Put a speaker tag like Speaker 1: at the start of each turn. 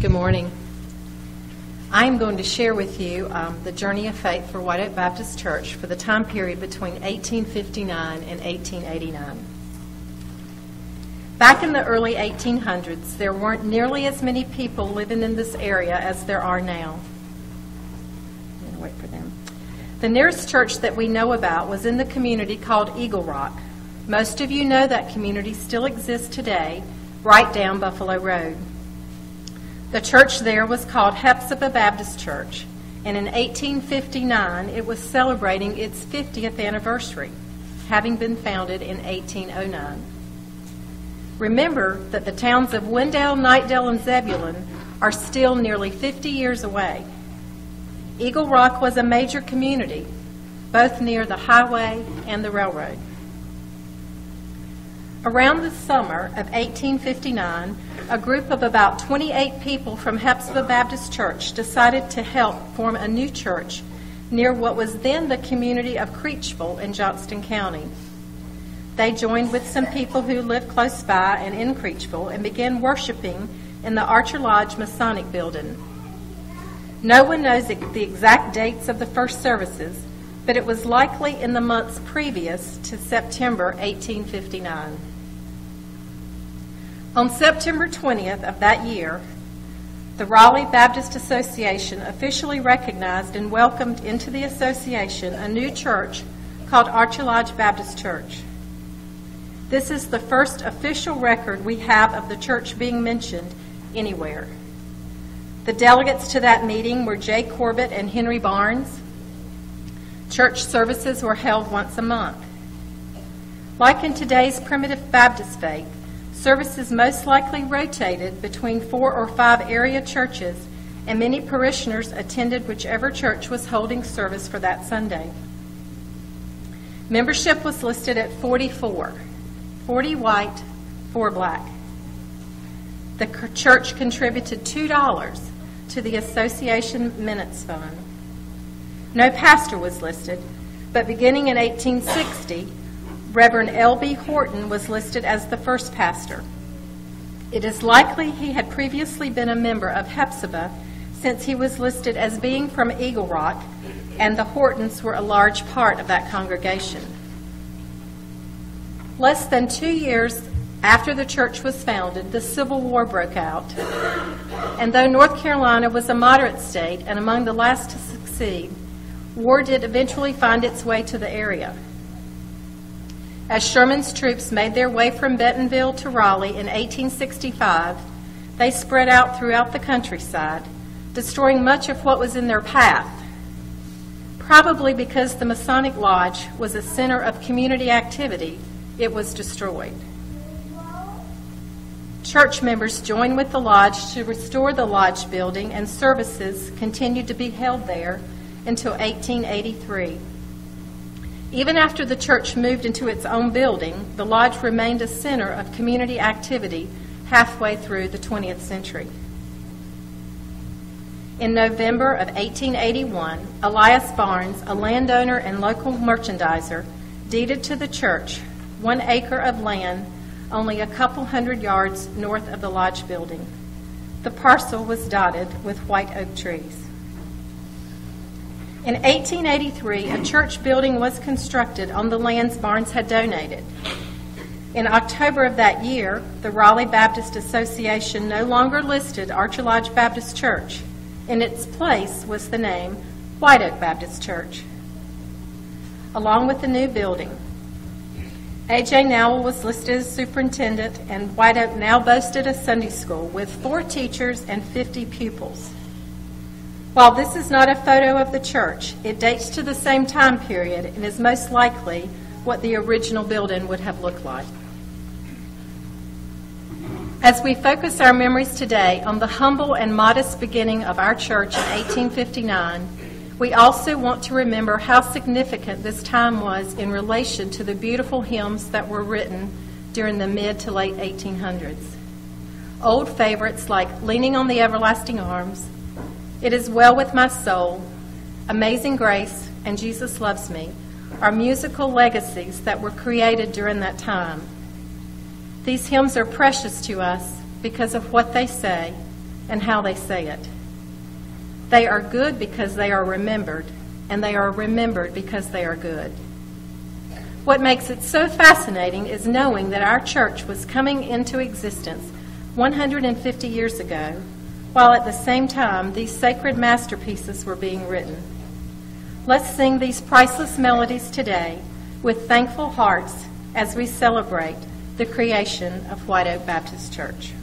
Speaker 1: Good morning. I am going to share with you the journey of faith for White Oak Baptist Church for the time period between 1859 and 1889. Back in the early 1800s, there weren't nearly as many people living in this area as there are now. I'm going to wait for them. The nearest church that we know about was in the community called Eagle Rock. Most of you know that community still exists today, right down Buffalo Road. The church there was called Hephzibah Baptist Church, and in 1859 it was celebrating its 50th anniversary, having been founded in 1809. Remember that the towns of Wendell, Knightdale, and Zebulon are still nearly 50 years away. Eagle Rock was a major community, both near the highway and the railroad. Around the summer of 1859, a group of about 28 people from Hephzibah Baptist Church decided to help form a new church near what was then the community of Creechville in Johnston County. They joined with some people who lived close by and in Creechville and began worshiping in the Archer Lodge Masonic Building. No one knows the exact dates of the first services, but it was likely in the months previous to September 1859. On September 20th of that year, the Raleigh Baptist Association officially recognized and welcomed into the association a new church called Archer Lodge Baptist Church. This is the first official record we have of the church being mentioned anywhere. The delegates to that meeting were Jay Corbett and Henry Barnes. Church services were held once a month. Like in today's primitive Baptist faith, services most likely rotated between 4 or 5 area churches, and many parishioners attended whichever church was holding service for that Sunday. Membership was listed at 44, 40 white, 4 black. The church contributed $2 to the Association Minutes Fund. No pastor was listed, but beginning in 1860, Reverend L.B. Horton was listed as the first pastor. It is likely he had previously been a member of Hephzibah, since he was listed as being from Eagle Rock, and the Hortons were a large part of that congregation. Less than 2 years after the church was founded, the Civil War broke out, and though North Carolina was a moderate state and among the last to succeed, war did eventually find its way to the area. As Sherman's troops made their way from Bentonville to Raleigh in 1865, they spread out throughout the countryside, destroying much of what was in their path. Probably because the Masonic Lodge was a center of community activity, it was destroyed. Church members joined with the lodge to restore the lodge building, and services continued to be held there until 1883. Even after the church moved into its own building, the lodge remained a center of community activity halfway through the 20th century. In November of 1881, Elias Barnes, a landowner and local merchandiser, deeded to the church 1 acre of land only a couple hundred yards north of the lodge building. The parcel was dotted with white oak trees. In 1883, a church building was constructed on the lands Barnes had donated. In October of that year, the Raleigh Baptist Association no longer listed Archer Lodge Baptist Church. In its place was the name White Oak Baptist Church. Along with the new building, A.J. Nowell was listed as superintendent, and White Oak now boasted a Sunday school with 4 teachers and 50 pupils. While this is not a photo of the church, it dates to the same time period and is most likely what the original building would have looked like. As we focus our memories today on the humble and modest beginning of our church in 1859, we also want to remember how significant this time was in relation to the beautiful hymns that were written during the mid to late 1800s. Old favorites like Leaning on the Everlasting Arms, It Is Well With My Soul, Amazing Grace, and Jesus Loves Me are musical legacies that were created during that time. These hymns are precious to us because of what they say and how they say it. They are good because they are remembered, and they are remembered because they are good. What makes it so fascinating is knowing that our church was coming into existence 150 years ago, while at the same time these sacred masterpieces were being written. Let's sing these priceless melodies today with thankful hearts as we celebrate the creation of White Oak Baptist Church.